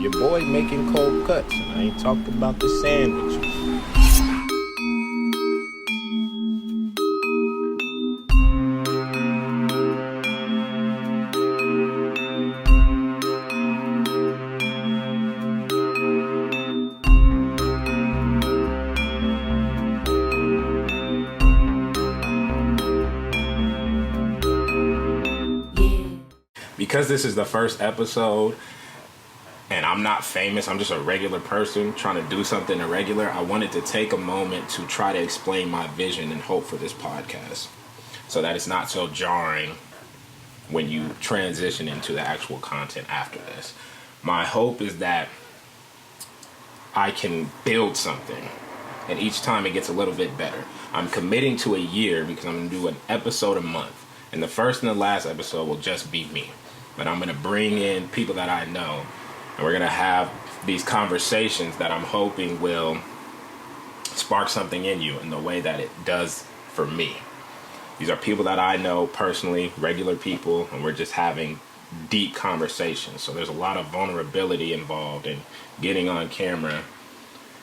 Your boy making cold cuts, and I ain't talking about the sandwiches. Because this is the first episode and I'm not famous, I'm just a regular person trying to do something irregular, I wanted to take a moment to try to explain my vision and hope for this podcast so that it's not so jarring when you transition into the actual content after this. My hope is that I can build something, and each time it gets a little bit better. I'm committing to a year because I'm going to do an episode a month, and the first and the last episode will just be me. But I'm going to bring in people that I know, and we're going to have these conversations that I'm hoping will spark something in you in the way that it does for me. These are people that I know personally, regular people, and we're just having deep conversations. So there's a lot of vulnerability involved in getting on camera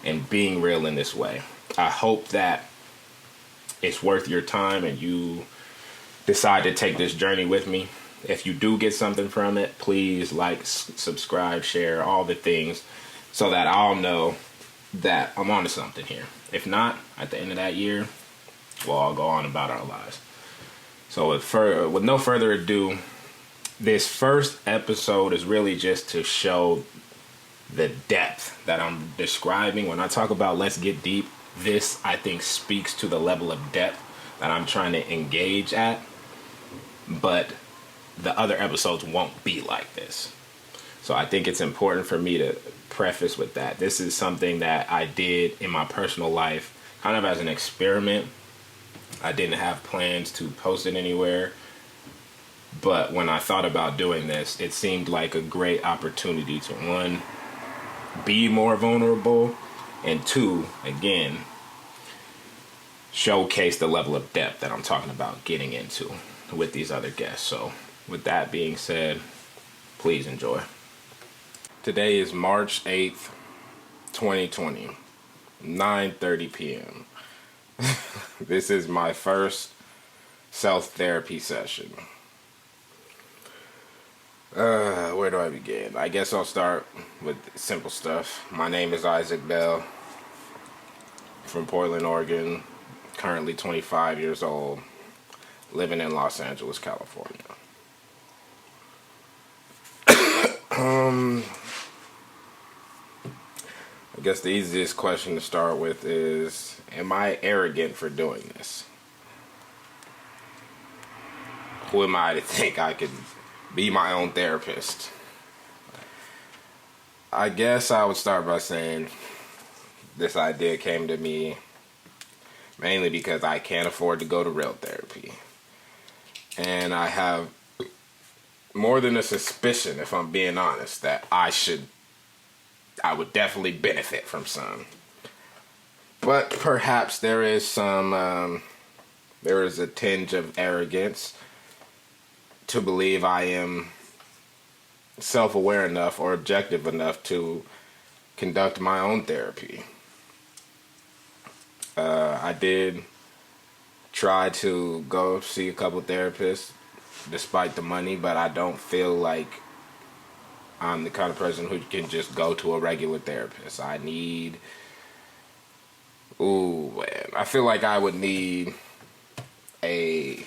and being real in this way. I hope that it's worth your time and you decide to take this journey with me. If you do get something from it, please like, subscribe, share, all the things so that I'll know that I'm onto something here. If not, at the end of that year, we'll all go on about our lives. So with no further ado, this first episode is really just to show the depth that I'm describing. When I talk about let's get deep, this, I think, speaks to the level of depth that I'm trying to engage at. But the other episodes won't be like this. So I think it's important for me to preface with that. This is something that I did in my personal life, kind of as an experiment. I didn't have plans to post it anywhere. But when I thought about doing this, it seemed like a great opportunity to, one, be more vulnerable, and two, again, showcase the level of depth that I'm talking about getting into with these other guests. So with that being said, please enjoy. Today is March 8th, 2020, 9:30 p.m. This is my first self-therapy session. Where do I begin? I guess I'll start with simple stuff. My name is Isaac Bell, from Portland, Oregon, currently 25 years old, living in Los Angeles, California. I guess the easiest question to start with is, am I arrogant for doing this? Who am I to think I could be my own therapist? I guess I would start by saying this idea came to me mainly because I can't afford to go to real therapy. And I have more than a suspicion, if I'm being honest, that I would definitely benefit from some. But perhaps there is a tinge of arrogance to believe I am self-aware enough or objective enough to conduct my own therapy. I did try to go see a couple therapists despite the money, but I don't feel like I'm the kind of person who can just go to a regular therapist. I feel like I would need a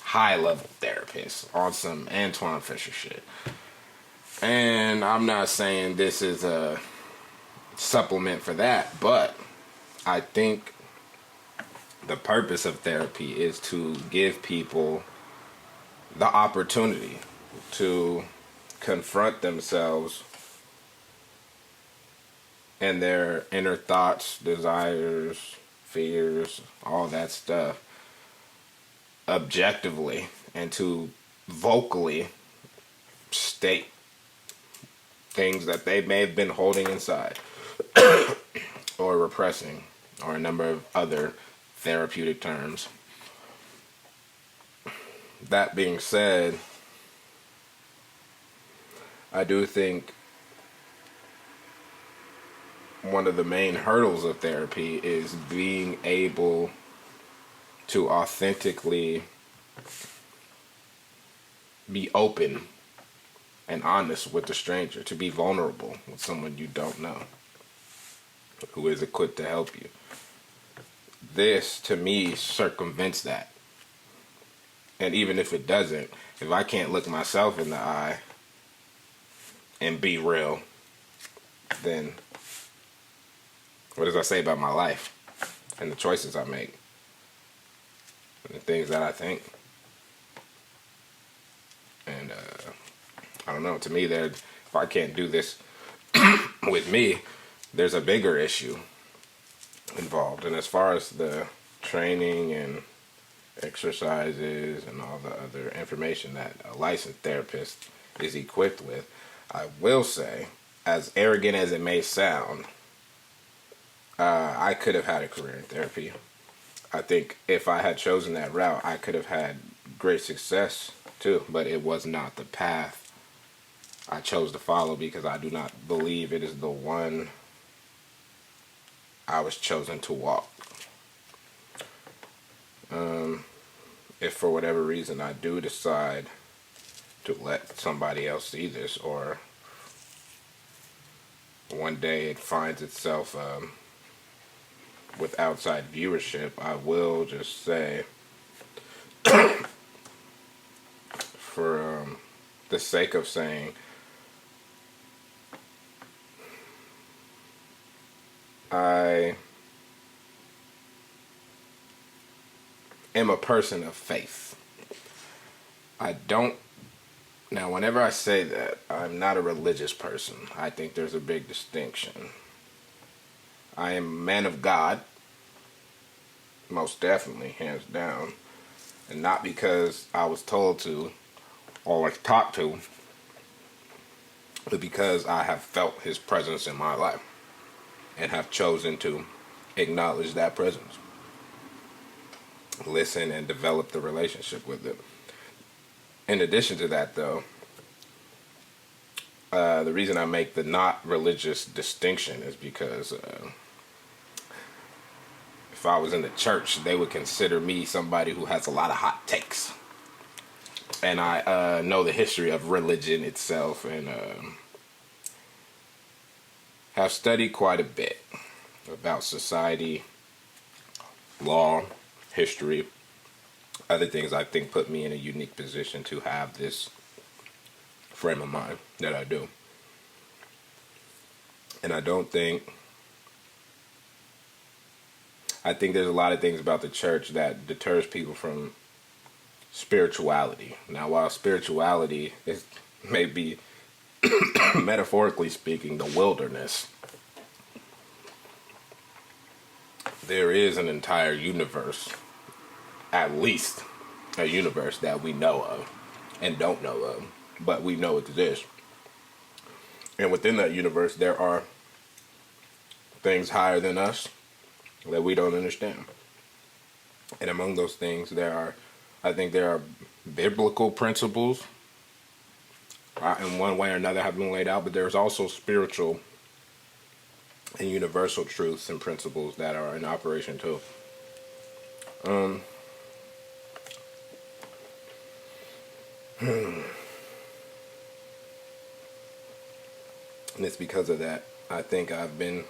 high-level therapist on some Antoine Fisher shit. And I'm not saying this is a supplement for that, but I think the purpose of therapy is to give people the opportunity to confront themselves and their inner thoughts, desires, fears, all that stuff objectively, and to vocally state things that they may have been holding inside or repressing, or a number of other therapeutic terms. That being said, I do think one of the main hurdles of therapy is being able to authentically be open and honest with a stranger, to be vulnerable with someone you don't know, who is equipped to help you. This, to me, circumvents that. And even if it doesn't, if I can't look myself in the eye and be real, then what does that say about my life and the choices I make and the things that I think? And I don't know. To me, if I can't do this with me, there's a bigger issue involved. And as far as the training and exercises and all the other information that a licensed therapist is equipped with, I will say, as arrogant as it may sound, I could have had a career in therapy. I think if I had chosen that route, I could have had great success too, but it was not the path I chose to follow because I do not believe it is the one I was chosen to walk. If for whatever reason I do decide to let somebody else see this, or one day it finds itself with outside viewership, I will just say, for the sake of saying, I am a person of faith. Now, whenever I say that, I'm not a religious person. I think there's a big distinction. I am a man of God, most definitely, hands down. And not because I was told to or was taught to, but because I have felt his presence in my life and have chosen to acknowledge that presence, listen, and develop the relationship with it. In addition to that, though, the reason I make the not religious distinction is because if I was in the church, they would consider me somebody who has a lot of hot takes. And I know the history of religion itself and have studied quite a bit about society, law, history, other things I think put me in a unique position to have this frame of mind that I do. And I think there's a lot of things about the church that deters people from spirituality. Now, while spirituality is maybe metaphorically speaking the wilderness, there is an entire universe, at least a universe that we know of and don't know of, but we know it exists. And within that universe, there are things higher than us that we don't understand. And among those things, I think there are biblical principles in one way or another have been laid out, but there's also spiritual and universal truths and principles that are in operation too. And it's because of that I think I've been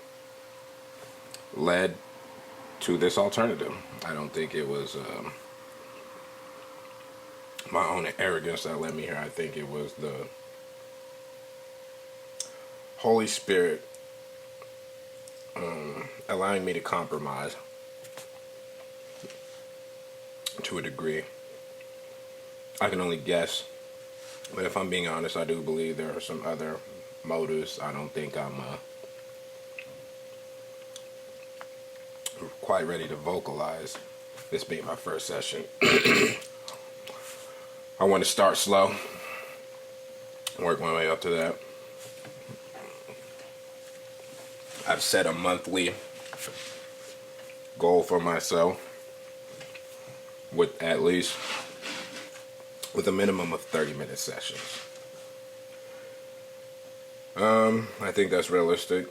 led to this alternative. I don't think it was my own arrogance that led me here. I think it was the Holy Spirit allowing me to compromise to a degree. I can only guess, but if I'm being honest, I do believe there are some other motives. I don't think I'm quite ready to vocalize, this being my first session. I want to start slow, work my way up to that. I've set a monthly goal for myself with a minimum of 30-minute sessions. I think that's realistic.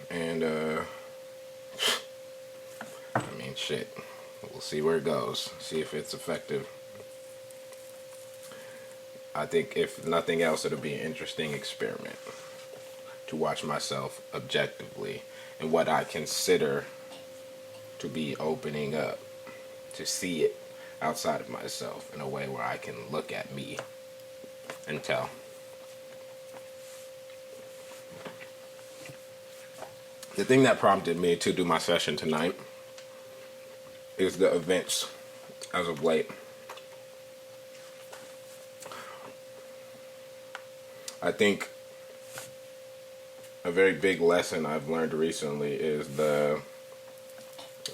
And I mean, shit. We'll see where it goes. See if it's effective. I think if nothing else, it'll be an interesting experiment to watch myself objectively and what I consider to be opening up, to see it outside of myself in a way where I can look at me and tell. The thing that prompted me to do my session tonight is the events as of late. I think a very big lesson I've learned recently is the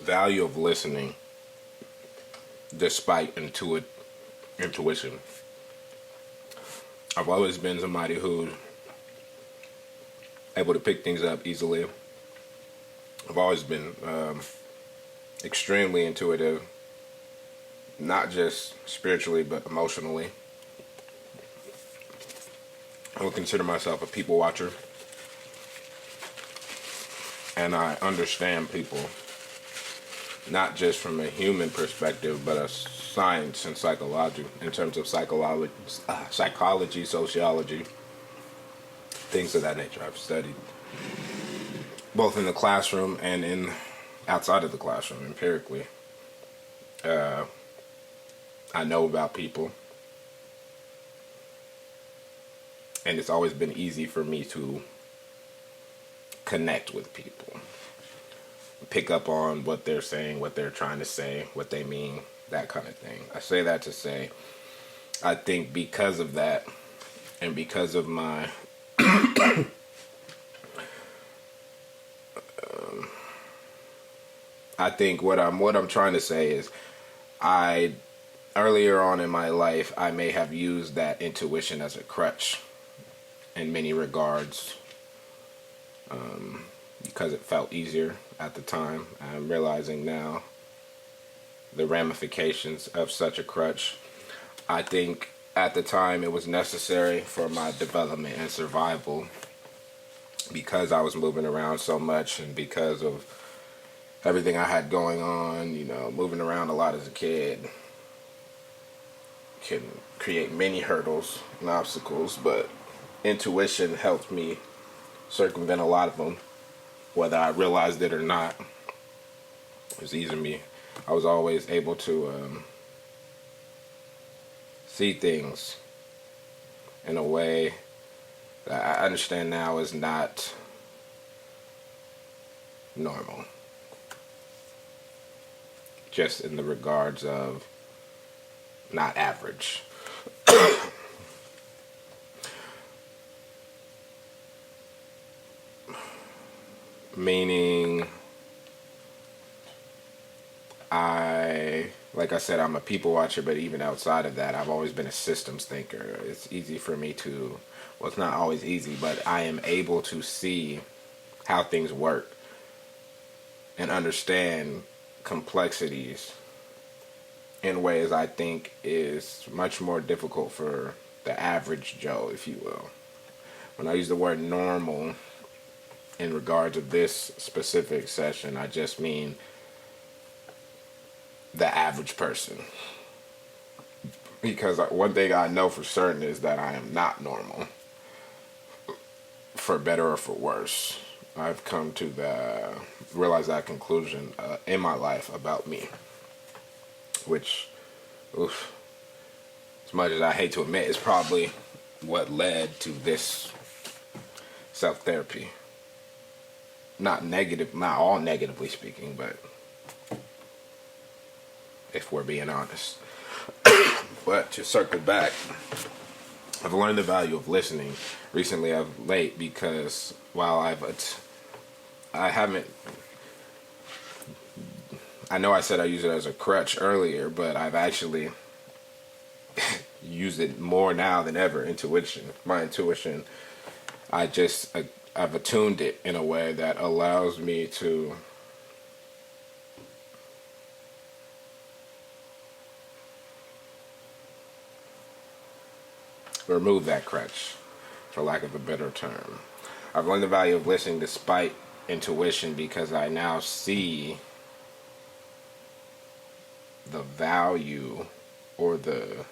value of listening despite intuition. I've always been somebody who's able to pick things up easily. I've always been extremely intuitive, not just spiritually, but emotionally. I would consider myself a people watcher. And I understand people, not just from a human perspective, but a science and psychology, in terms of psychology, sociology, things of that nature. I've studied both in the classroom and in outside of the classroom, empirically. I know about people. And it's always been easy for me to connect with people, pick up on what they're saying, what they're trying to say, what they mean, that kind of thing. I say that to say, I think because of that, and because of my I think what I'm trying to say is, earlier on in my life, I may have used that intuition as a crutch in many regards, because it felt easier at the time. I'm realizing now the ramifications of such a crutch. I think at the time it was necessary for my development and survival, because I was moving around so much and because of everything I had going on. Moving around a lot as a kid can create many hurdles and obstacles, but intuition helped me circumvent a lot of them, whether I realized it or not. It was easy to me. I was always able to see things in a way that I understand now is not normal. Just in the regards of not average. Meaning, like I said, I'm a people watcher, but even outside of that, I've always been a systems thinker. It's easy for me to, well, it's not always easy, but I am able to see how things work and understand complexities in ways I think is much more difficult for the average Joe, if you will. When I use the word normal in regards of this specific session, I just mean the average person. Because one thing I know for certain is that I am not normal, for better or for worse. I've come to realize that conclusion in my life about me, which, oof, as much as I hate to admit, is probably what led to this self-therapy. Not all negatively speaking, but if we're being honest. But to circle back, I've learned the value of listening recently of late, because while I know I said I use it as a crutch earlier, but I've actually used it more now than ever. My intuition, I've attuned it in a way that allows me to remove that crutch, for lack of a better term. I've learned the value of listening despite intuition because I now see the value or the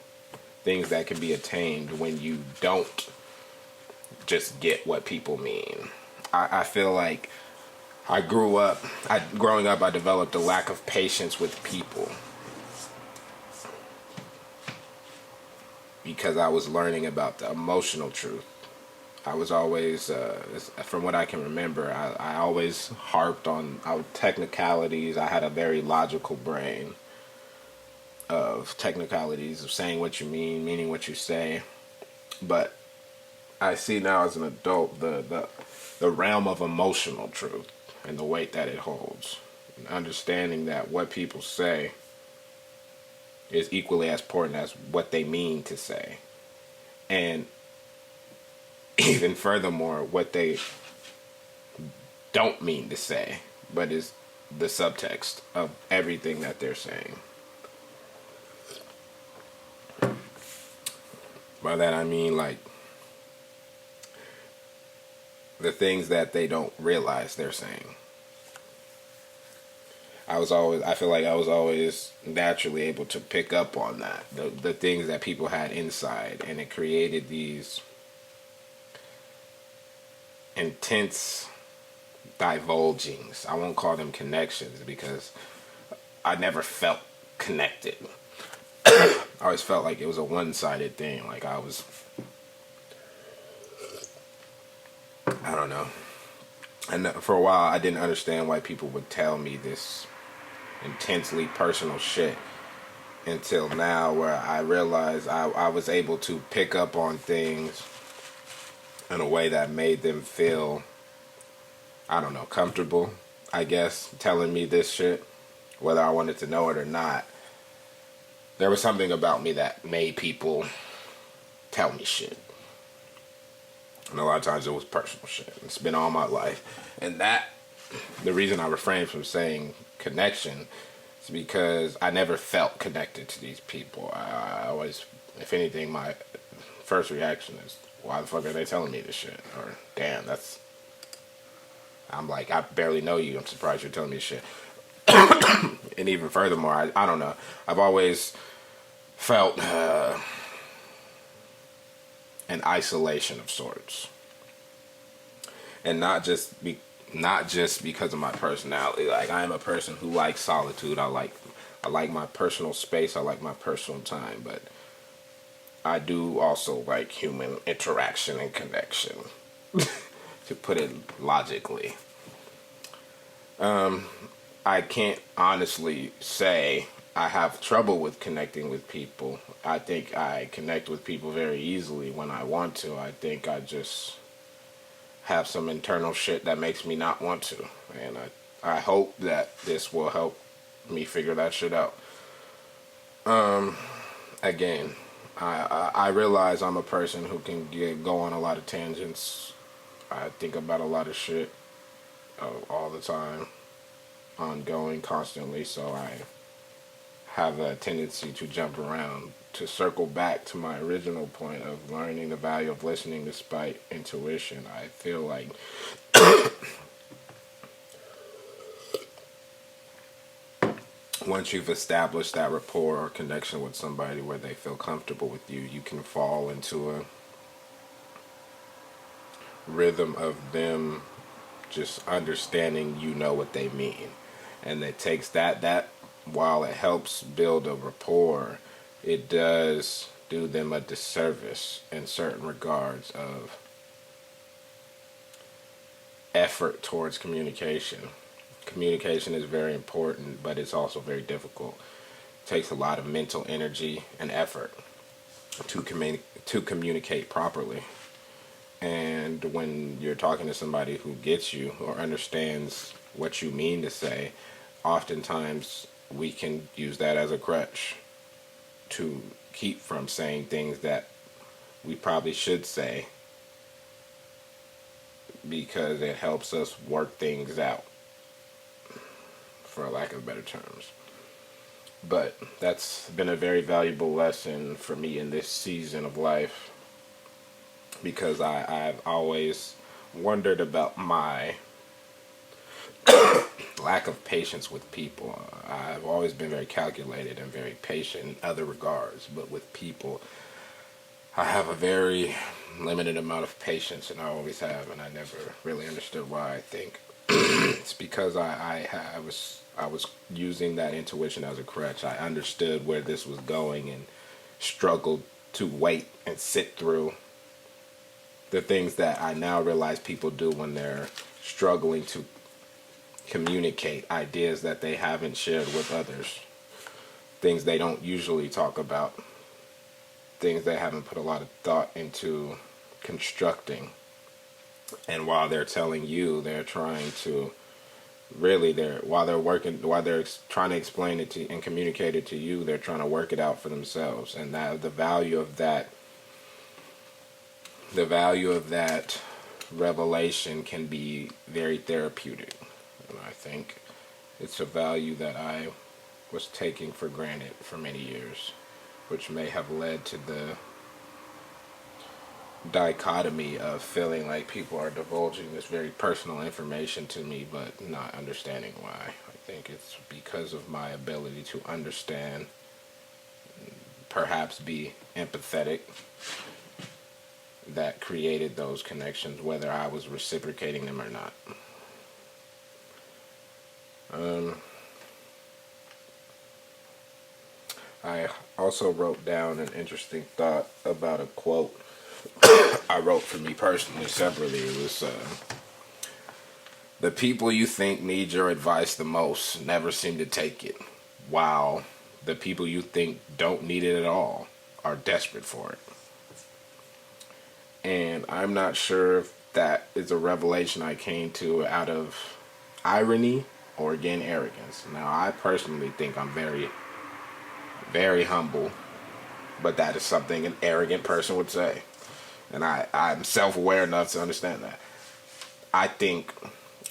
things that can be attained when you don't just get what people mean. I feel like growing up, I developed a lack of patience with people because I was learning about the emotional truth. I was always, from what I can remember, I always harped on technicalities. I had a very logical brain of technicalities of saying what you mean, meaning what you say. But I see now as an adult the realm of emotional truth and the weight that it holds. And understanding that what people say is equally as important as what they mean to say. And even furthermore, what they don't mean to say, but is the subtext of everything that they're saying. By that I mean like the things that they don't realize they're saying. I feel like I was always naturally able to pick up on that, the things that people had inside, and it created these intense divulgings. I won't call them connections because I never felt connected. I always felt like it was a one-sided thing. Like I don't know. And for a while, I didn't understand why people would tell me this intensely personal shit until now, where I realized I was able to pick up on things in a way that made them feel, I don't know, comfortable, I guess, telling me this shit, whether I wanted to know it or not. There was something about me that made people tell me shit. And a lot of times it was personal shit. It's been all my life. And the reason I refrain from saying connection is because I never felt connected to these people. I always, if anything, my first reaction is, why the fuck are they telling me this shit? Or, damn, I'm like, I barely know you. I'm surprised you're telling me this shit. And even furthermore, I don't know. I've always felt an isolation of sorts, and not just because of my personality. Like I am a person who likes solitude. I like my personal space. I like my personal time, but I do also like human interaction and connection. To put it logically, I can't honestly say I have trouble with connecting with people. I think I connect with people very easily when I want to. I think I just have some internal shit that makes me not want to. And I hope that this will help me figure that shit out. Again, I realize I'm a person who can go on a lot of tangents. I think about a lot of shit all the time, ongoing, constantly, so I have a tendency to jump around. To circle back to my original point of learning the value of listening despite intuition, I feel like once you've established that rapport or connection with somebody where they feel comfortable with you, you can fall into a rhythm of them just understanding you know what they mean. And it takes that while it helps build a rapport, it does do them a disservice in certain regards of effort towards communication. Communication is very important, but it's also very difficult. It takes a lot of mental energy and effort to communicate properly. And when you're talking to somebody who gets you or understands what you mean to say, oftentimes we can use that as a crutch to keep from saying things that we probably should say, because it helps us work things out, for lack of better terms. But that's been a very valuable lesson for me in this season of life, because I've always wondered about my lack of patience with people. I've always been very calculated and very patient in other regards, but with people, I have a very limited amount of patience, and I always have, and I never really understood why. I think it's because I was using that intuition as a crutch. I understood where this was going and struggled to wait and sit through the things that I now realize people do when they're struggling to communicate ideas that they haven't shared with others, things they don't usually talk about, things they haven't put a lot of thought into constructing. And while they're telling you, they're trying to while they're trying to explain it to and communicate it to you, they're trying to work it out for themselves. And that the value of that revelation can be very therapeutic. And I think it's a value that I was taking for granted for many years, which may have led to the dichotomy of feeling like people are divulging this very personal information to me but not understanding why. I think it's because of my ability to understand, perhaps be empathetic, that created those connections, whether I was reciprocating them or not. I also wrote down an interesting thought about a quote I wrote for me personally separately. It was, the people you think need your advice the most never seem to take it, while the people you think don't need it at all are desperate for it. And I'm not sure if that is a revelation I came to out of irony or, again, arrogance. Now, I personally think I'm very, very humble, but that is something an arrogant person would say. And I'm self-aware enough to understand that. I think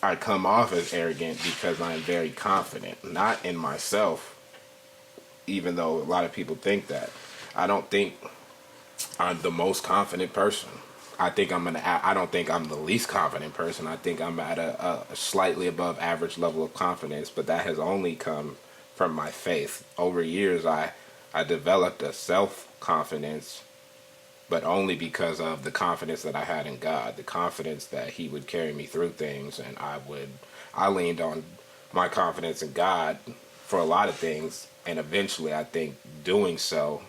I come off as arrogant because I'm very confident, not in myself, even though a lot of people think that. I don't think I'm the most confident person. I don't think I'm the least confident person. I think I'm at a slightly above average level of confidence, but that has only come from my faith. Over years, I developed a self-confidence, but only because of the confidence that I had in God, the confidence that He would carry me through things, and I leaned on my confidence in God for a lot of things, and eventually I think doing so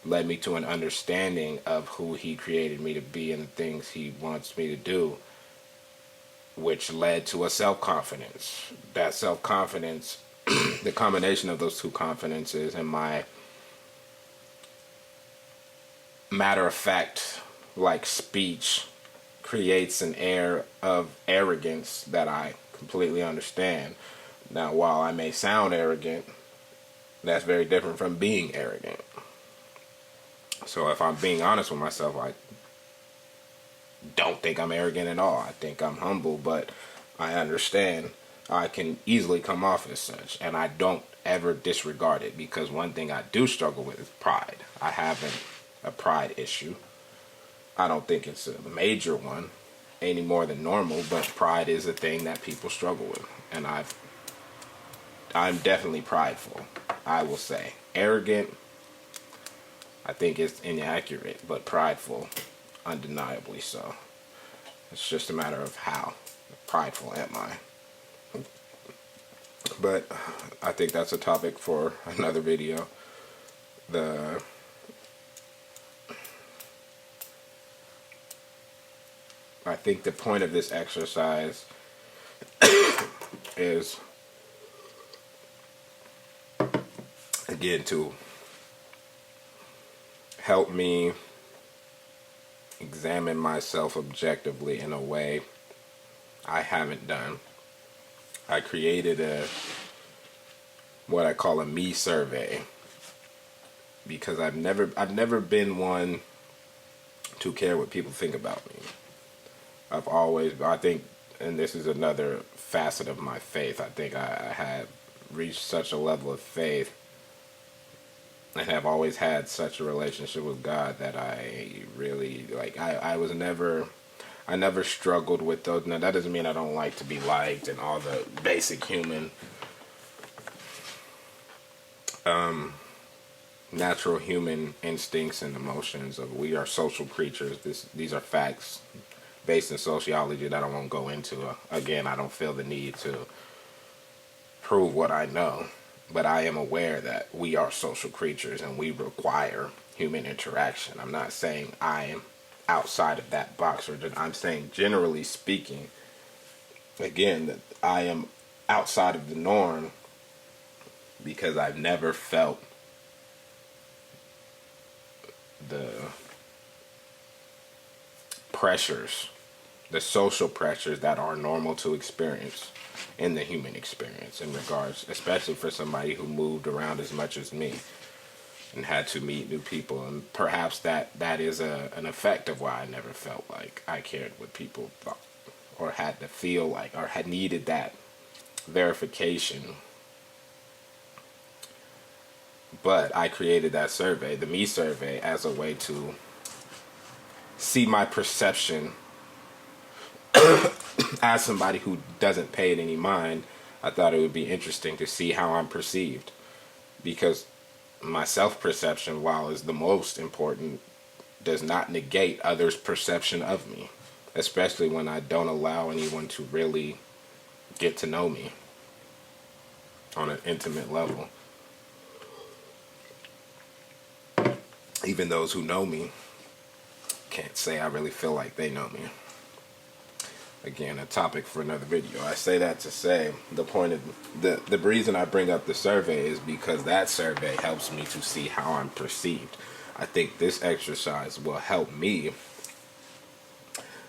led me to an understanding of who He created me to be and the things He wants me to do, which led to a self-confidence. That self-confidence, the combination of those two confidences and my matter-of-fact like speech creates an air of arrogance that I completely understand. Now, while I may sound arrogant, that's very different from being arrogant. So if I'm being honest with myself, I don't think I'm arrogant at all. I think I'm humble, but I understand I can easily come off as such, and I don't ever disregard it, because one thing I do struggle with is pride. I have a pride issue. I don't think it's a major one any more than normal, but pride is a thing that people struggle with, and I'm definitely prideful, I will say. Arrogant, I think it's inaccurate, but prideful, undeniably so. It's just a matter of how prideful am I. But I think that's a topic for another video. I think the point of this exercise is, again, to help me examine myself objectively in a way I haven't done. I created what I call a me survey, because I've never been one to care what people think about me. I think, and this is another facet of my faith, I think I had reached such a level of faith and have always had such a relationship with God that I really, I was never, I never struggled with those. Now that doesn't mean I don't like to be liked and all the basic human, natural human instincts and emotions of we are social creatures. These are facts based in sociology that I won't go into. Again, I don't feel the need to prove what I know, but I am aware that we are social creatures and we require human interaction. I'm not saying I am outside of that box, or I'm saying generally speaking, again, that I am outside of the norm because I've never felt the pressures, the social pressures that are normal to experience in the human experience in regards, especially for somebody who moved around as much as me and had to meet new people. And perhaps that is an effect of why I never felt like I cared what people thought or had to feel like or had needed that verification. But I created that survey, the Me survey, as a way to see my perception as somebody who doesn't pay it any mind. I thought it would be interesting to see how I'm perceived, because my self-perception, while is the most important, does not negate others' perception of me, especially when I don't allow anyone to really get to know me on an intimate level. Even those who know me can't say I really feel like they know me. Again, a topic for another video. I say that to say the point of the reason I bring up the survey is because that survey helps me to see how I'm perceived. I think this exercise will help me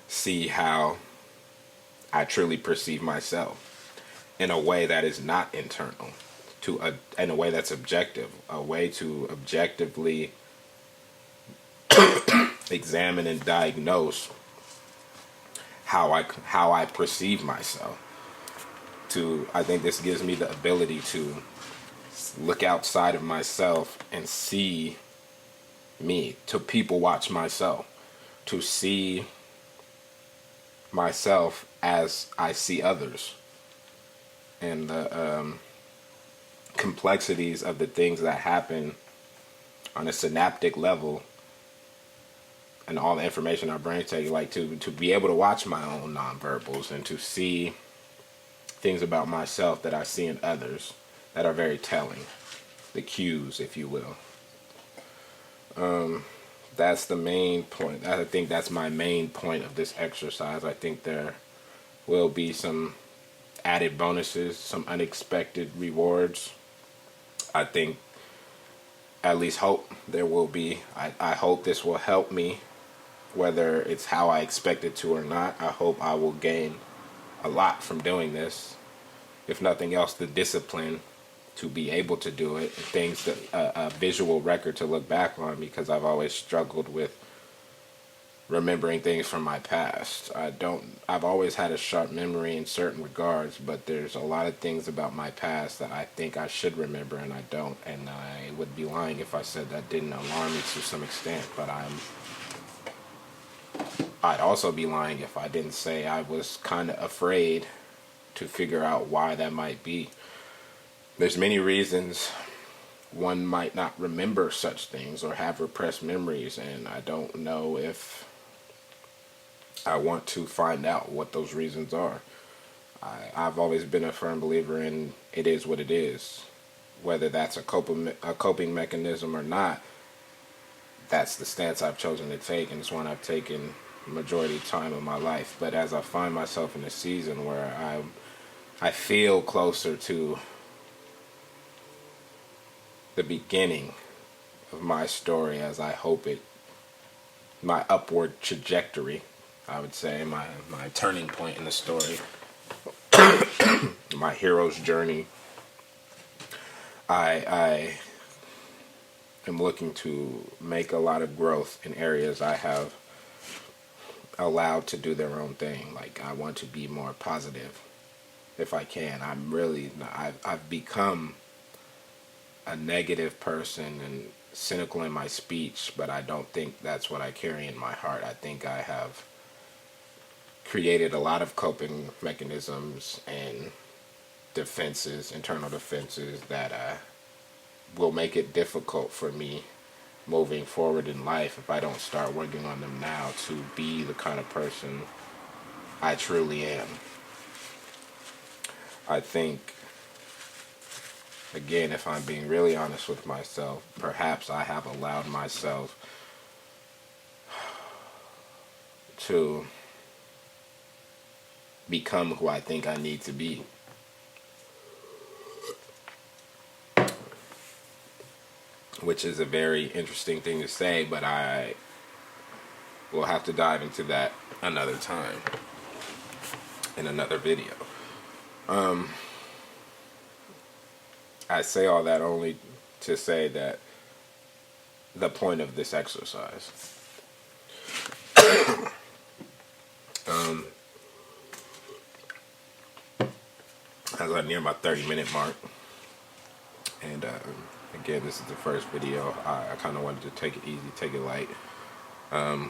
see how I truly perceive myself in a way that is not internal, in a way that's objective, a way to objectively examine and diagnose how I perceive myself. I think this gives me the ability to look outside of myself and see me, to people watch myself, to see myself as I see others, and the complexities of the things that happen on a synaptic level and all the information our brains take, like to be able to watch my own nonverbals and to see things about myself that I see in others that are very telling, the cues, if you will. That's the main point. I think that's my main point of this exercise. I think there will be some added bonuses, some unexpected rewards. I think, at least hope there will be. I hope this will help me, whether it's how I expect it to or not. I hope I will gain a lot from doing this. If nothing else, the discipline to be able to do it, things that a visual record to look back on, because I've always struggled with remembering things from my past. I've always had a sharp memory in certain regards, but there's a lot of things about my past that I think I should remember and I don't, and I would be lying if I said that didn't alarm me to some extent, but I'd also be lying if I didn't say I was kind of afraid to figure out why that might be. There's many reasons one might not remember such things or have repressed memories, and I don't know if I want to find out what those reasons are. I've always been a firm believer in it is what it is. Whether that's a coping mechanism or not, that's the stance I've chosen to take, and it's one I've taken majority time of my life. But as I find myself in a season where I feel closer to the beginning of my story, as I hope it, my upward trajectory, I would say, my turning point in the story, my hero's journey, I am looking to make a lot of growth in areas I have allowed to do their own thing. Like, I want to be more positive if I can. I've become a negative person and cynical in my speech, but I don't think that's what I carry in my heart. I think I have created a lot of coping mechanisms and defenses, internal defenses that will make it difficult for me moving forward in life if I don't start working on them now to be the kind of person I truly am. I think, again, if I'm being really honest with myself, perhaps I have allowed myself to become who I think I need to be. Which is a very interesting thing to say, but I will have to dive into that another time in another video. I say all that only to say that the point of this exercise, as I near my 30-minute mark, and again, this is the first video. I kind of wanted to take it easy, take it light. I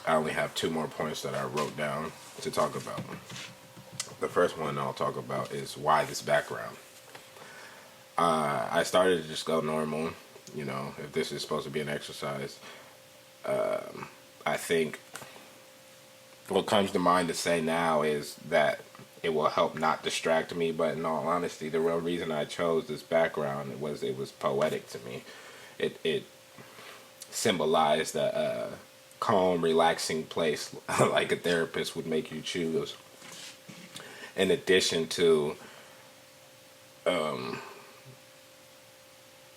only have 2 more points that I wrote down to talk about. The first one I'll talk about is why this background. I started to just go normal, if this is supposed to be an exercise. I think what comes to mind to say now is that it will help not distract me, but in all honesty, the real reason I chose this background was it was poetic to me. It symbolized a calm, relaxing place like a therapist would make you choose. In addition to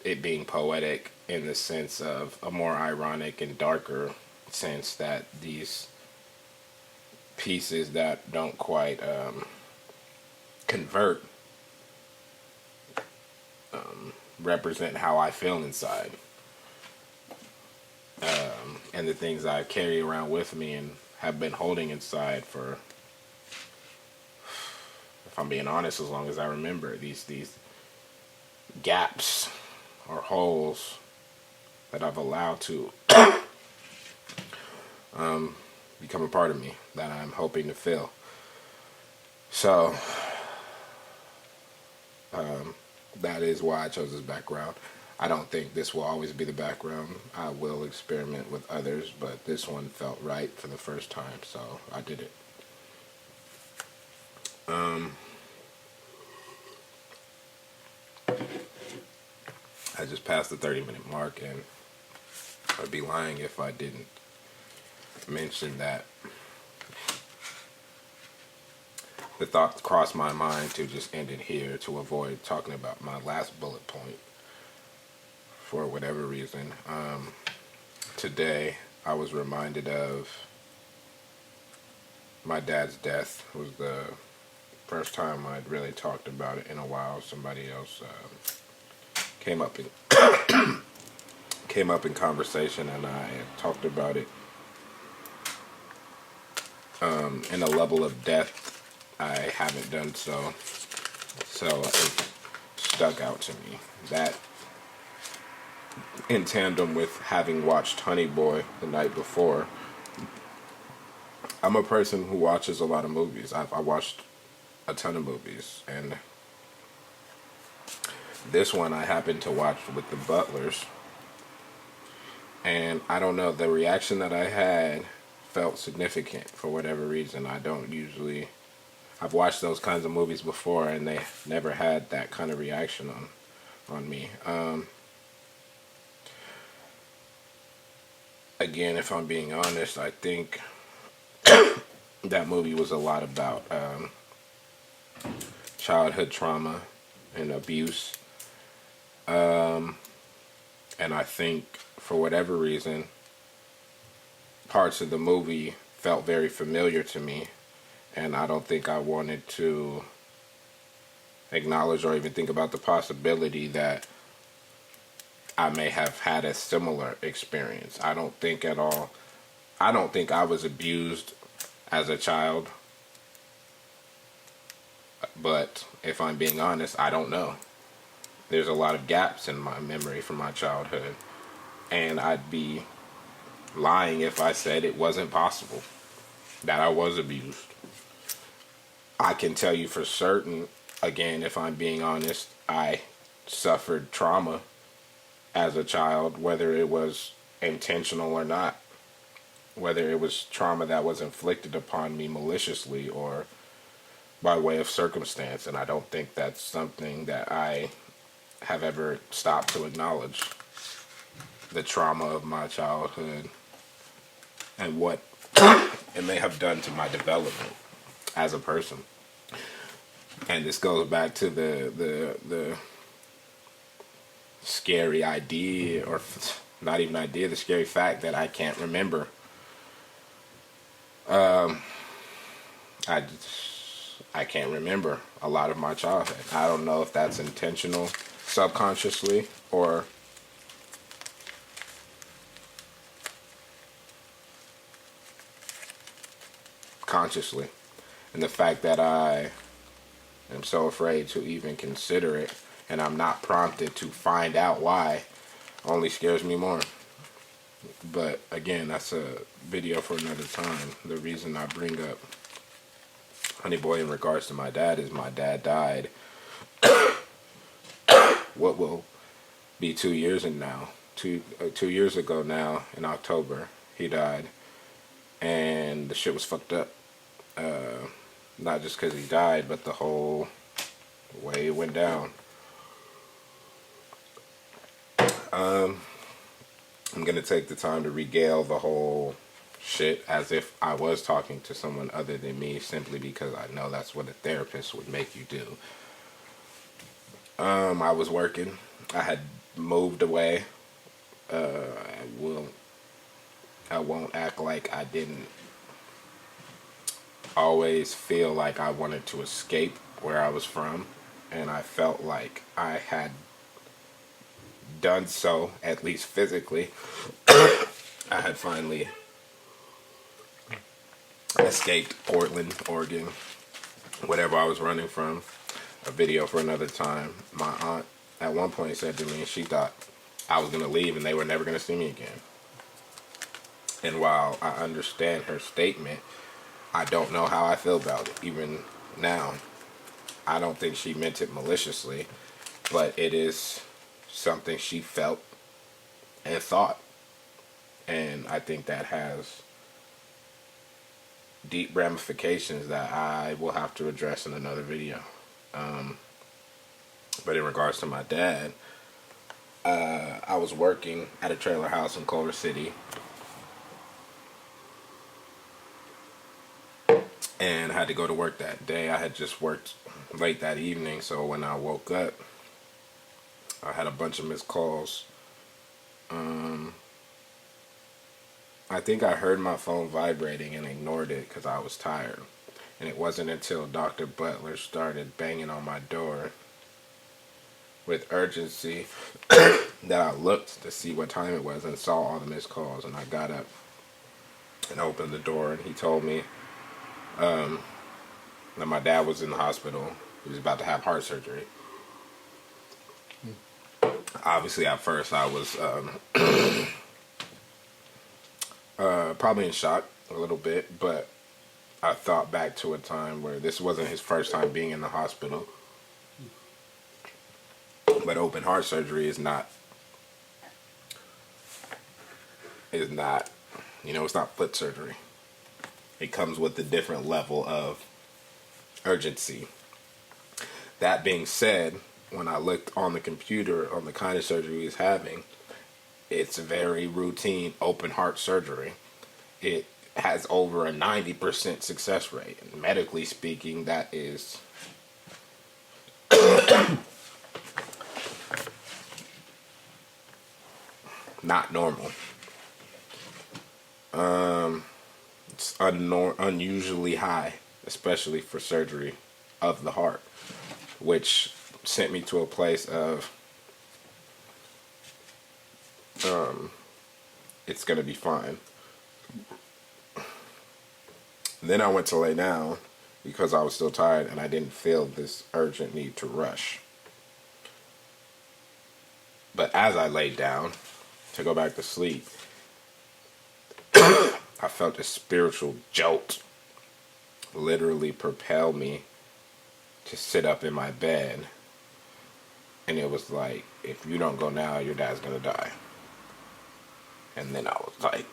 it being poetic in the sense of a more ironic and darker sense that these pieces that don't quite convert represent how I feel inside, and the things I carry around with me and have been holding inside for, if I'm being honest, as long as I remember, these gaps or holes that I've allowed to become a part of me that I'm hoping to fill. So that is why I chose this background. I don't think this will always be the background. I will experiment with others, but this one felt right for the first time, so I did it. I just passed the 30-minute mark, and I'd be lying if I didn't mention that the thought crossed my mind to just end it here to avoid talking about my last bullet point for whatever reason. Today I was reminded of my dad's death. It was the first time I'd really talked about it in a while. Somebody else came up in conversation, and I talked about it in a level of depth I haven't done so it stuck out to me. That, in tandem with having watched Honey Boy the night before. I'm a person who watches a lot of movies. I watched a ton of movies, and this one I happened to watch with the Butlers, and I don't know, the reaction that I had felt significant for whatever reason. I've watched those kinds of movies before, and they never had that kind of reaction on me. Again, if I'm being honest, I think that movie was a lot about childhood trauma and abuse. And I think, for whatever reason, parts of the movie felt very familiar to me. And I don't think I wanted to acknowledge or even think about the possibility that I may have had a similar experience. I don't think I was abused as a child. But if I'm being honest, I don't know. There's a lot of gaps in my memory from my childhood. And I'd be lying if I said it wasn't possible that I was abused. I can tell you for certain, again, if I'm being honest, I suffered trauma as a child, whether it was intentional or not, whether it was trauma that was inflicted upon me maliciously or by way of circumstance. And I don't think that's something that I have ever stopped to acknowledge. The trauma of my childhood and what it may have done to my development as a person. And this goes back to the scary idea, or not even idea, the scary fact that I can't remember. I can't remember a lot of my childhood. I don't know if that's intentional, subconsciously, or consciously. And the fact that I am so afraid to even consider it, and I'm not prompted to find out why, only scares me more. But again, that's a video for another time. The reason I bring up Honey Boy in regards to my dad is my dad died what will be 2 years and now. 2 years ago now, in October, he died. And the shit was fucked up. Not just because he died, but the whole way it went down. I'm going to take the time to regale the whole shit as if I was talking to someone other than me, simply because I know that's what a therapist would make you do. I was working. I had moved away. I won't act like I didn't always feel like I wanted to escape where I was from, and I felt like I had done so, at least physically. I had finally escaped Portland, Oregon, whatever I was running from. A video for another time. My aunt at one point said to me she thought I was going to leave and they were never going to see me again. And while I understand her statement, I don't know how I feel about it. Even now, I don't think she meant it maliciously, but it is something she felt and thought. And I think that has deep ramifications that I will have to address in another video. But in regards to my dad, I was working at a trailer house in Culver City, and I had to go to work that day. I had just worked late that evening, so when I woke up, I had a bunch of missed calls. I think I heard my phone vibrating and ignored it because I was tired. And it wasn't until Dr. Butler started banging on my door with urgency that I looked to see what time it was and saw all the missed calls. And I got up and opened the door, and he told me that my dad was in the hospital. He was about to have heart surgery. Obviously, at first, I was probably in shock a little bit, but I thought back to a time where this wasn't his first time being in the hospital. But open heart surgery is not, it's not foot surgery. It comes with a different level of urgency. That being said, when I looked on the computer on the kind of surgery he's having, it's very routine open heart surgery. It has over a 90% success rate. And medically speaking, that is not normal. It's unusually high, especially for surgery of the heart, which sent me to a place of it's gonna be fine. Then I went to lay down because I was still tired and I didn't feel this urgent need to rush. But as I laid down to go back to sleep, I felt a spiritual jolt literally propel me to sit up in my bed, and it was like, if you don't go now, your dad's gonna die. And then I was like,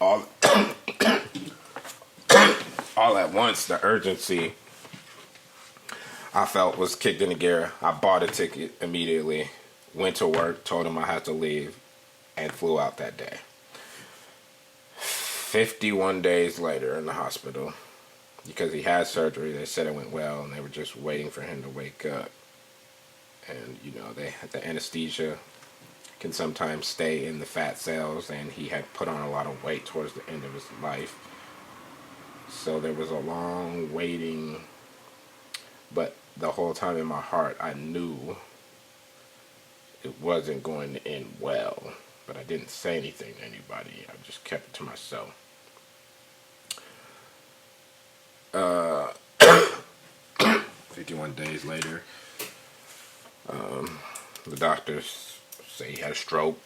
all all at once, the urgency I felt was kicked into gear. I bought a ticket immediately, went to work, told him I had to leave, and flew out that day. 51 days later in the hospital, because he had surgery, they said it went well, and they were just waiting for him to wake up. And, you know, the anesthesia can sometimes stay in the fat cells, and he had put on a lot of weight towards the end of his life. So there was a long waiting, but the whole time in my heart, I knew it wasn't going to end well. But I didn't say anything to anybody. I just kept it to myself. 51 days later, the doctors say he had a stroke.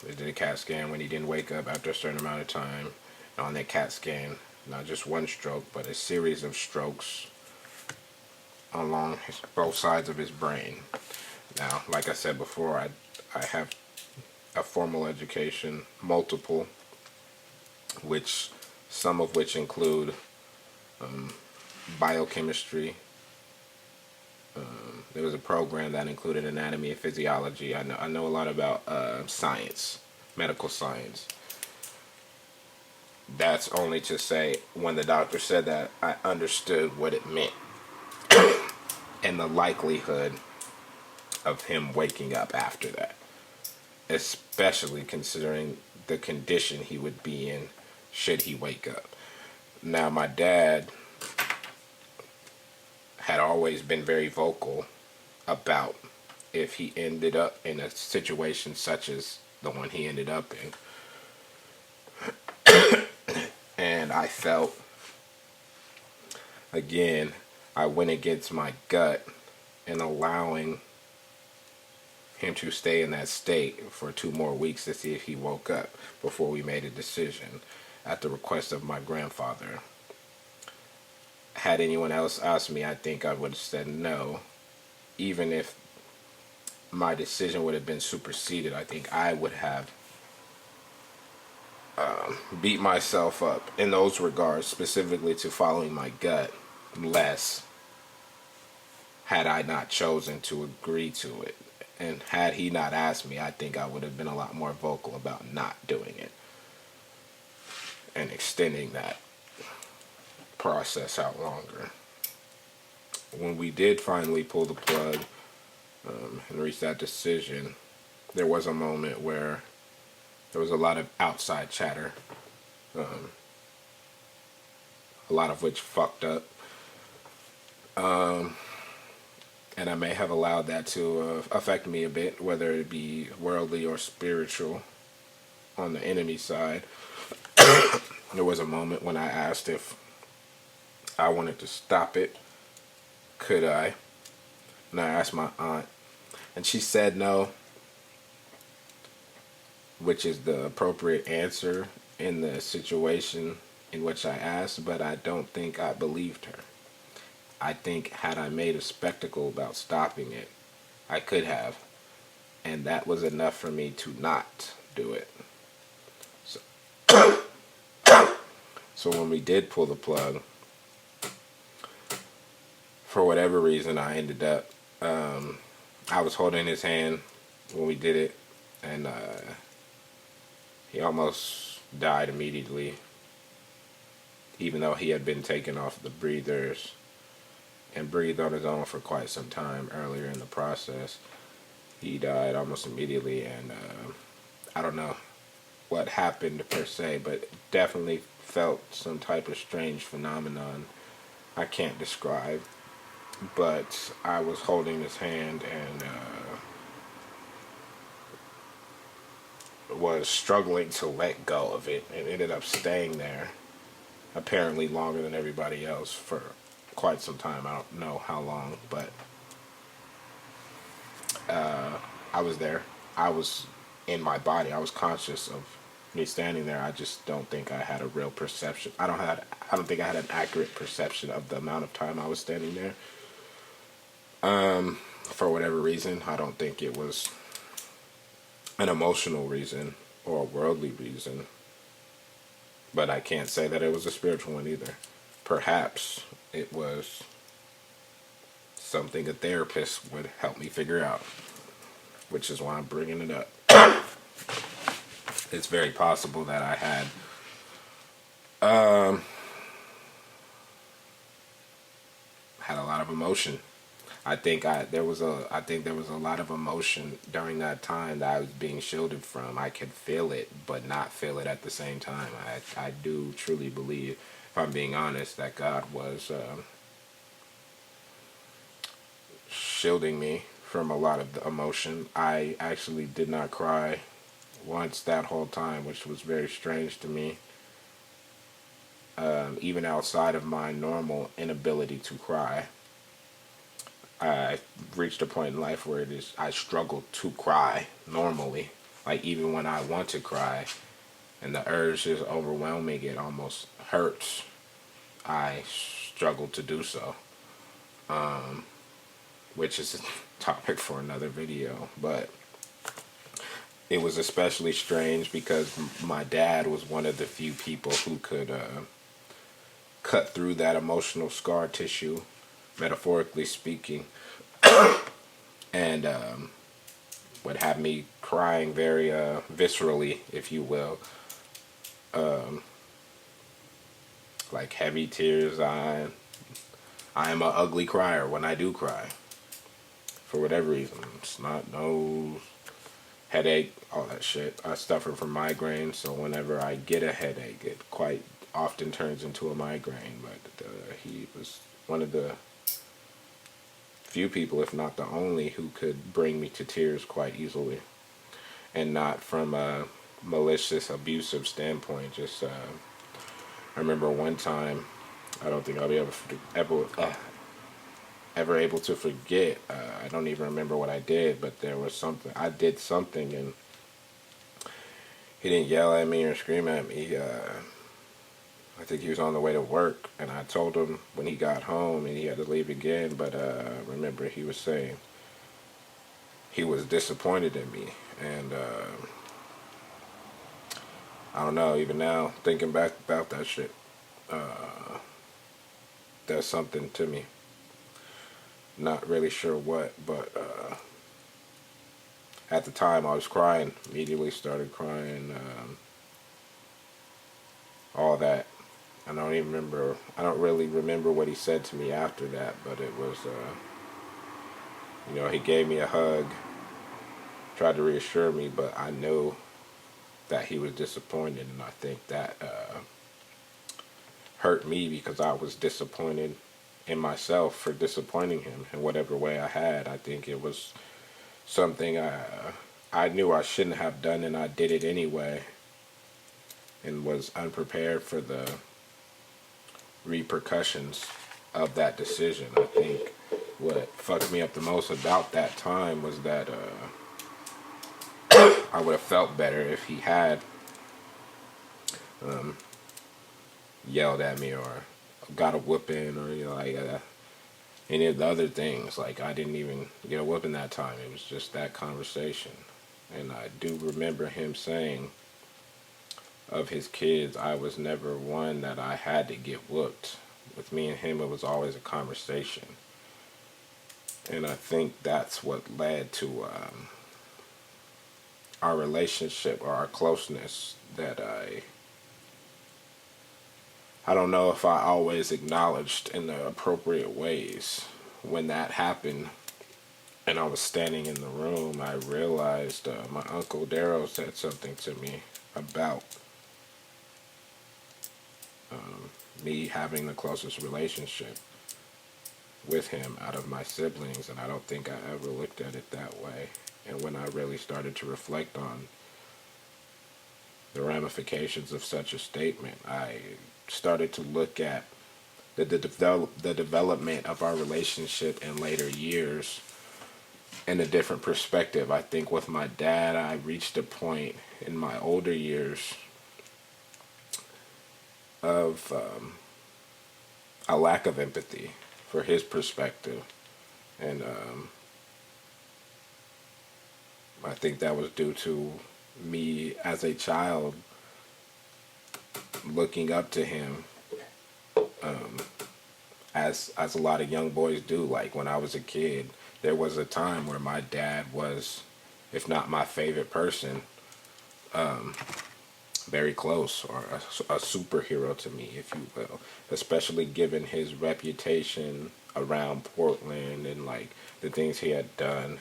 They did a CAT scan when he didn't wake up after a certain amount of time. And on that CAT scan, not just one stroke, but a series of strokes along both sides of his brain. Now, like I said before, I have a formal education, multiple, which some of which include biochemistry. There was a program that included anatomy and physiology. I know a lot about science, medical science. That's only to say, when the doctor said that, I understood what it meant and the likelihood of him waking up after that, especially considering the condition he would be in should he wake up. Now, my dad had always been very vocal about if he ended up in a situation such as the one he ended up in. And I felt, again, I went against my gut in allowing him to stay in that state for 2 more weeks to see if he woke up before we made a decision at the request of my grandfather. Had anyone else asked me, I think I would have said no. Even if my decision would have been superseded, I think I would have beat myself up in those regards, specifically to following my gut, less had I not chosen to agree to it. And had he not asked me, I think I would have been a lot more vocal about not doing it and extending that process out longer. When we did finally pull the plug and reach that decision, there was a moment where there was a lot of outside chatter, a lot of which fucked up. And I may have allowed that to affect me a bit, whether it be worldly or spiritual on the enemy side. There was a moment when I asked if I wanted to stop it. Could I? And I asked my aunt, and she said no, which is the appropriate answer in the situation in which I asked, but I don't think I believed her. I think had I made a spectacle about stopping it, I could have, and that was enough for me to not do it. So when we did pull the plug, for whatever reason, I ended up, I was holding his hand when we did it, and he almost died immediately, even though he had been taken off the breathers and breathed on his own for quite some time earlier in the process. He died almost immediately, and I don't know what happened per se, but definitely felt some type of strange phenomenon I can't describe. But I was holding his hand and was struggling to let go of it, and ended up staying there, apparently longer than everybody else, for quite some time. I don't know how long, but I was there. I was in my body. I was conscious of me standing there, I just don't think I had a real perception. I don't think I had an accurate perception of the amount of time I was standing there. For whatever reason, I don't think it was an emotional reason or a worldly reason. But I can't say that it was a spiritual one either. Perhaps it was something a therapist would help me figure out, which is why I'm bringing it up. It's very possible that I had a lot of emotion. I think there was a lot of emotion during that time that I was being shielded from. I could feel it, but not feel it at the same time. I do truly believe, if I'm being honest, that God was shielding me from a lot of the emotion. I actually did not cry once that whole time, which was very strange to me. Even outside of my normal inability to cry, I reached a point in life where I struggle to cry normally. Like even when I want to cry and the urge is overwhelming, it almost hurts. I struggle to do so, which is a topic for another video. But it was especially strange because my dad was one of the few people who could cut through that emotional scar tissue, metaphorically speaking, and would have me crying very viscerally, if you will, like heavy tears. I am an ugly crier when I do cry, for whatever reason. Snot, nose, headache, all that shit. I suffer from migraines, so whenever I get a headache, it quite often turns into a migraine. But he was one of the few people, if not the only, who could bring me to tears quite easily, and not from a malicious, abusive standpoint. Just I remember one time, I don't think I'll be ever able to forget. I don't even remember what I did, but there was something. I did something, and he didn't yell at me or scream at me. I think he was on the way to work, and I told him when he got home, and he had to leave again, but I remember he was saying he was disappointed in me, and I don't know, even now, thinking back about that shit, does something to me. Not really sure what, but at the time I was crying, immediately started crying, all that. I don't really remember what he said to me after that, but it was, he gave me a hug, tried to reassure me, but I know that he was disappointed, and I think that hurt me because I was disappointed in myself for disappointing him in whatever way I had. I think it was something I knew I shouldn't have done, and I did it anyway, and was unprepared for the repercussions of that decision. I think what fucked me up the most about that time was that I would have felt better if he had yelled at me or got a whooping or any of the other things. Like, I didn't even get a whooping that time. It was just that conversation. And I do remember him saying of his kids, I was never one that I had to get whooped. With me and him, it was always a conversation. And I think that's what led to our relationship or our closeness, that I don't know if I always acknowledged in the appropriate ways. When that happened and I was standing in the room, I realized my Uncle Darrow said something to me about me having the closest relationship with him out of my siblings, and I don't think I ever looked at it that way. And when I really started to reflect on the ramifications of such a statement, I started to look at the development of our relationship in later years in a different perspective. I think with my dad, I reached a point in my older years of a lack of empathy for his perspective. And I think that was due to me as a child looking up to him, as a lot of young boys do. Like when I was a kid, there was a time where my dad was, if not my favorite person, very close, or a superhero to me, if you will, especially given his reputation around Portland and like the things he had done.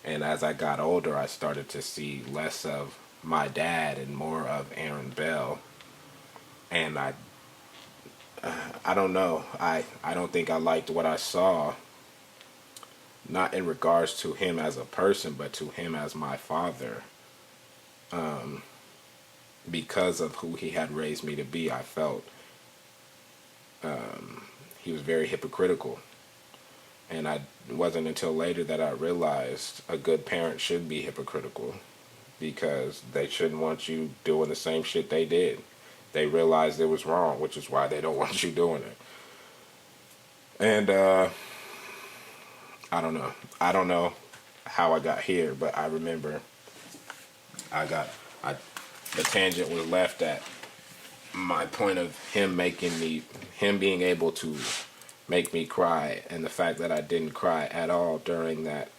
And as I got older, I started to see less of my dad and more of Aaron Bell. And I don't know. I don't think I liked what I saw, not in regards to him as a person, but to him as my father. Because of who he had raised me to be, I felt he was very hypocritical. And it wasn't until later that I realized a good parent should be hypocritical, because they shouldn't want you doing the same shit they did. They realized it was wrong, which is why they don't want you doing it. And I don't know. I don't know how I got here, but I remember the tangent was left at my point of him being able to make me cry, and the fact that I didn't cry at all during that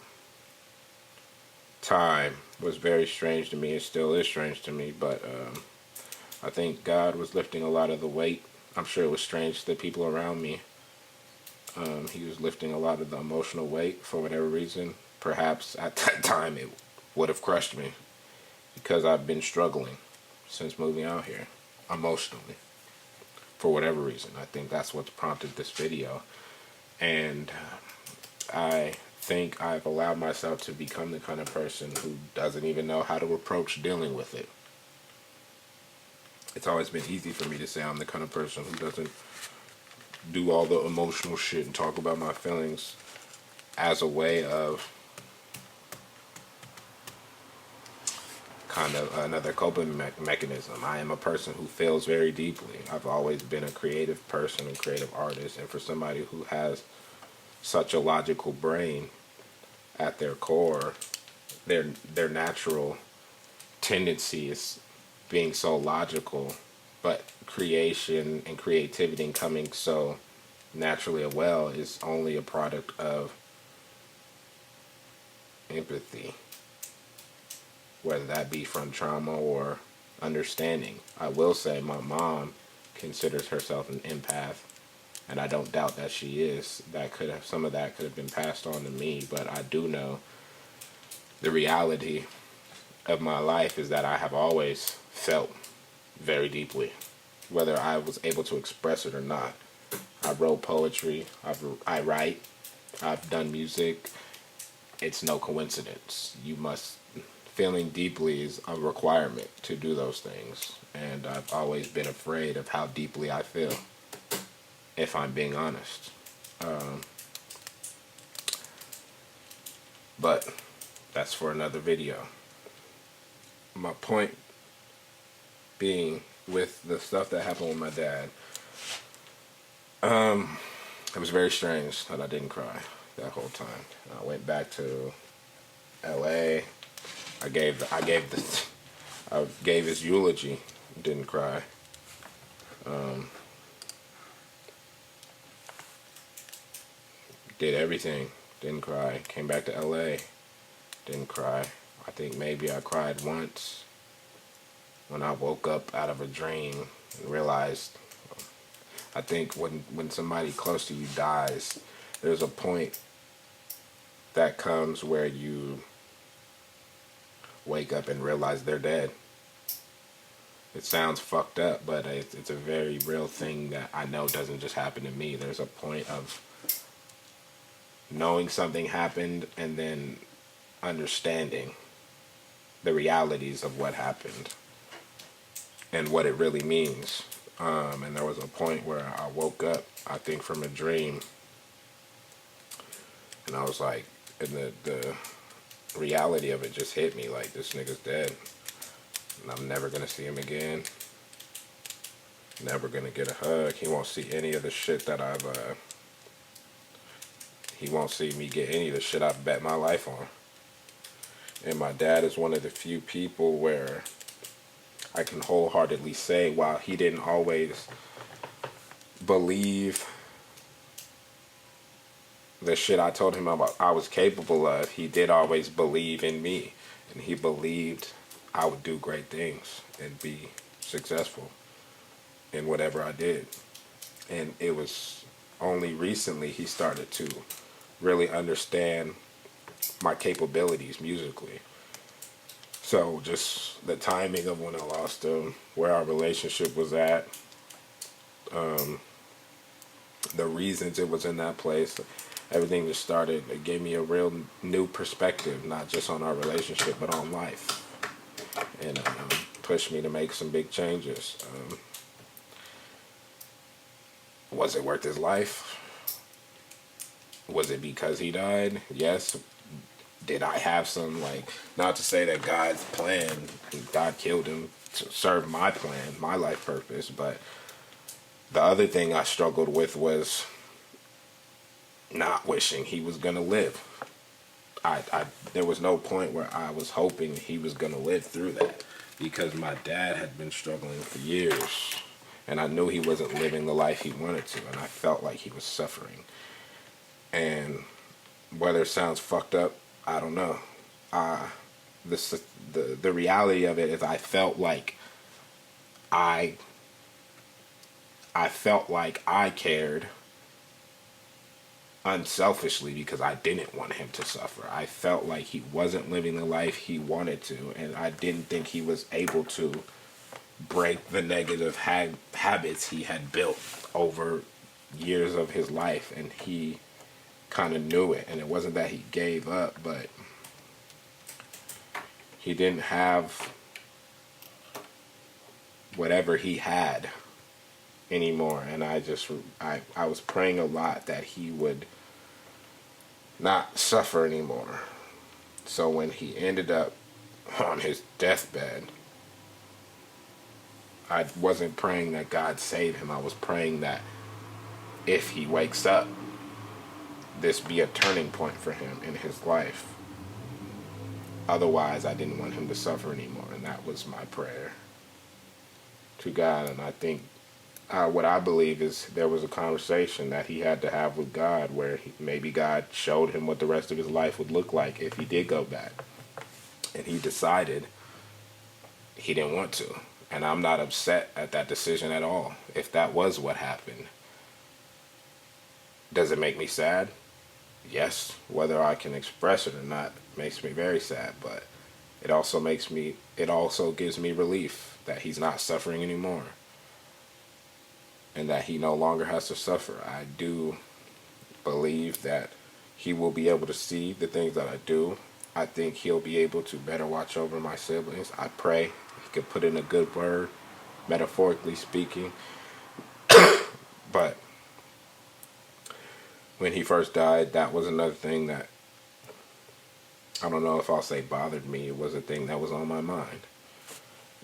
time was very strange to me. It still is strange to me, but I think God was lifting a lot of the weight. I'm sure it was strange to the people around me. He was lifting a lot of the emotional weight for whatever reason. Perhaps at that time it would have crushed me, because I've been struggling since moving out here emotionally for whatever reason. I think that's what's prompted this video. And I think I've allowed myself to become the kind of person who doesn't even know how to approach dealing with it. It's always been easy for me to say I'm the kind of person who doesn't do all the emotional shit and talk about my feelings as a way of kind of another coping mechanism. I am a person who feels very deeply. I've always been a creative person and creative artist, and for somebody who has such a logical brain at their core, their natural tendency is being so logical, but creation and creativity coming so naturally as well is only a product of empathy, whether that be from trauma or understanding. I will say my mom considers herself an empath, and I don't doubt that she is. Some of that could have been passed on to me, but I do know the reality of my life is that I have always felt very deeply, whether I was able to express it or not. I wrote poetry, I write, I've done music. It's no coincidence. Feeling deeply is a requirement to do those things. And I've always been afraid of how deeply I feel, if I'm being honest. But that's for another video. My point being, with the stuff that happened with my dad, it was very strange that I didn't cry that whole time. I went back to LA. I gave his eulogy, didn't cry. Did everything, didn't cry. Came back to LA, didn't cry. I think maybe I cried once when I woke up out of a dream and realized, I think when somebody close to you dies, there's a point that comes where you wake up and realize they're dead. It sounds fucked up, but it's a very real thing that I know doesn't just happen to me. There's a point of knowing something happened and then understanding the realities of what happened and what it really means. And there was a point where I woke up, I think, from a dream, and I was like, and the reality of it just hit me, like, this nigga's dead, and I'm never gonna see him again. Never gonna get a hug. He won't see any of the shit that he won't see me get any of the shit I've bet my life on. And my dad is one of the few people where I can wholeheartedly say, while he didn't always believe the shit I told him about I was capable of, he did always believe in me. And he believed I would do great things and be successful in whatever I did. And it was only recently he started to really understand my capabilities musically. So just the timing of when I lost him, where our relationship was at, the reasons it was in that place, everything just started. It gave me a real new perspective, not just on our relationship, but on life. And pushed me to make some big changes. Was it worth his life? Was it because he died? Yes. Did I have some, like, not to say that God's plan, God killed him to serve my plan, my life purpose, but the other thing I struggled with was not wishing he was going to live. There was no point where I was hoping he was going to live through that, because my dad had been struggling for years, and I knew he wasn't living the life he wanted to, and I felt like he was suffering. And whether it sounds fucked up, I don't know. The reality of it is I felt like I felt like I cared unselfishly because I didn't want him to suffer. I felt like he wasn't living the life he wanted to, and I didn't think he was able to break the negative habits he had built over years of his life, and he kind of knew it. And it wasn't that he gave up, but he didn't have whatever he had anymore. And I was praying a lot that he would not suffer anymore. So when he ended up on his deathbed, I wasn't praying that God save him. I was praying that if he wakes up, this be a turning point for him in his life. Otherwise, I didn't want him to suffer anymore, and that was my prayer to God. And I think what I believe is there was a conversation that he had to have with God where maybe God showed him what the rest of his life would look like if he did go back. And he decided he didn't want to. And I'm not upset at that decision at all, if that was what happened. Does it make me sad? Yes. Whether I can express it or not makes me very sad, but it also gives me relief that he's not suffering anymore, and that he no longer has to suffer. I do believe that he will be able to see the things that I do. I think he'll be able to better watch over my siblings. I pray he could put in a good word, metaphorically speaking. But when he first died, that was another thing that, I don't know if I'll say bothered me. It was a thing that was on my mind.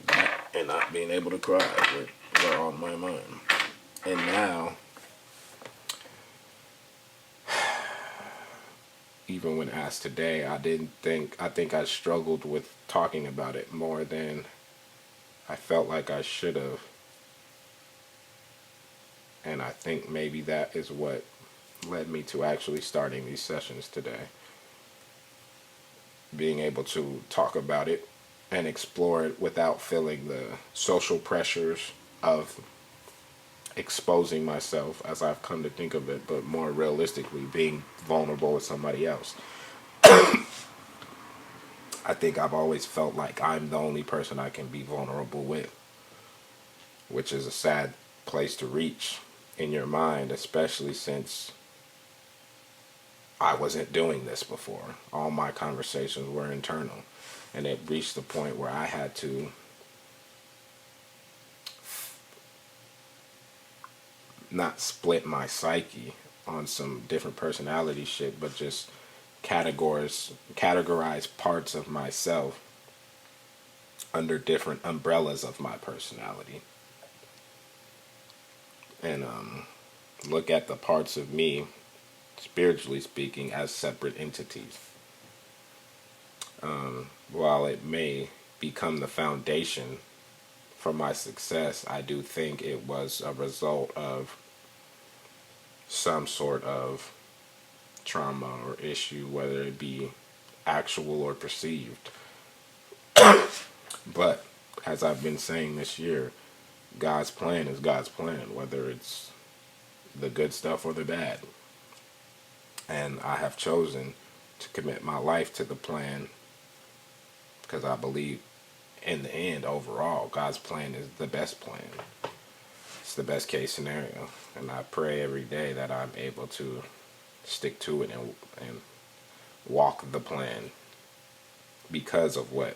That and not being able to cry were on my mind. And now, even when asked today, I think I struggled with talking about it more than I felt like I should have. And I think maybe that is what led me to actually starting these sessions today. Being able to talk about it and explore it without feeling the social pressures of exposing myself, as I've come to think of it, but more realistically being vulnerable with somebody else. I think I've always felt like I'm the only person I can be vulnerable with, which is a sad place to reach in your mind, especially since I wasn't doing this before. All my conversations were internal, and it reached the point where I had to not split my psyche on some different personality shit, but just categorize parts of myself under different umbrellas of my personality. and look at the parts of me, spiritually speaking, as separate entities. While it may become the foundation for my success, I do think it was a result of some sort of trauma or issue, whether it be actual or perceived. But as I've been saying this year, God's plan is God's plan, whether it's the good stuff or the bad. And I have chosen to commit my life to the plan because I believe in the end, overall, God's plan is the best plan. It's the best case scenario. And I pray every day that I'm able to stick to it and walk the plan because of what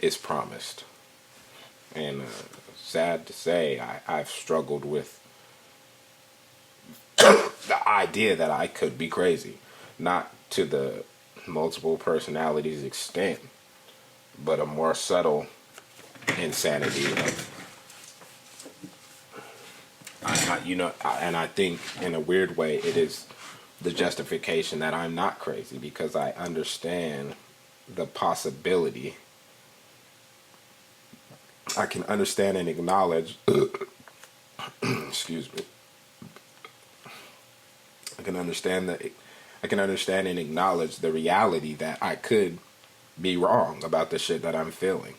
is promised. And sad to say, I've struggled with the idea that I could be crazy. Not to the multiple personalities extent, but a more subtle insanity of, and I think in a weird way it is the justification that I'm not crazy, because I understand the possibility. I can understand and acknowledge excuse me. I can understand and acknowledge the reality that I could be wrong about the shit that I'm feeling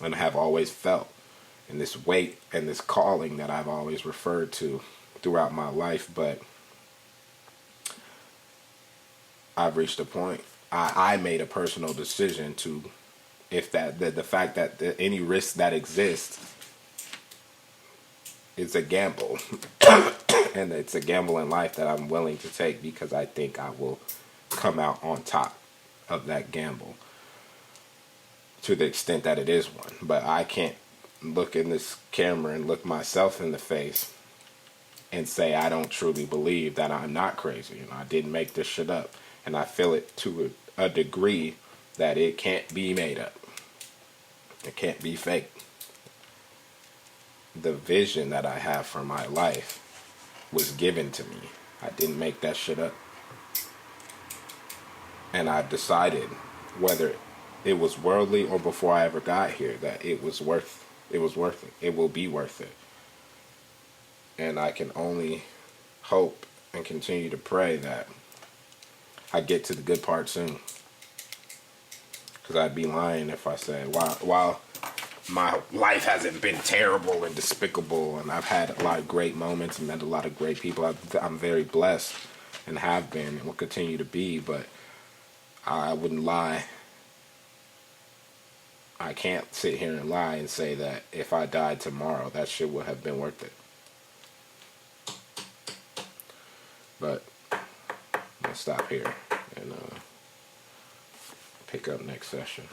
and have always felt, and this weight and this calling that I've always referred to throughout my life. But I've reached a point. I made a personal decision to, if that the fact that any risk that exists is a gamble, and it's a gamble in life that I'm willing to take because I think I will come out on top of that gamble, to the extent that it is one. But I can't look in this camera and look myself in the face and say I don't truly believe that I'm not crazy and I didn't make this shit up. And I feel it to a degree that it can't be made up. It can't be fake. The vision that I have for my life was given to me. I didn't make that shit up. And I decided, whether it was worldly or before I ever got here, that it was worth it. It will be worth it. And I can only hope and continue to pray that I get to the good part soon. Because I'd be lying if I said, while my life hasn't been terrible and despicable, and I've had a lot of great moments and met a lot of great people, I'm very blessed and have been and will continue to be, but I wouldn't lie. I can't sit here and lie and say that if I died tomorrow, that shit would have been worth it. But I'll stop here and pick up next session.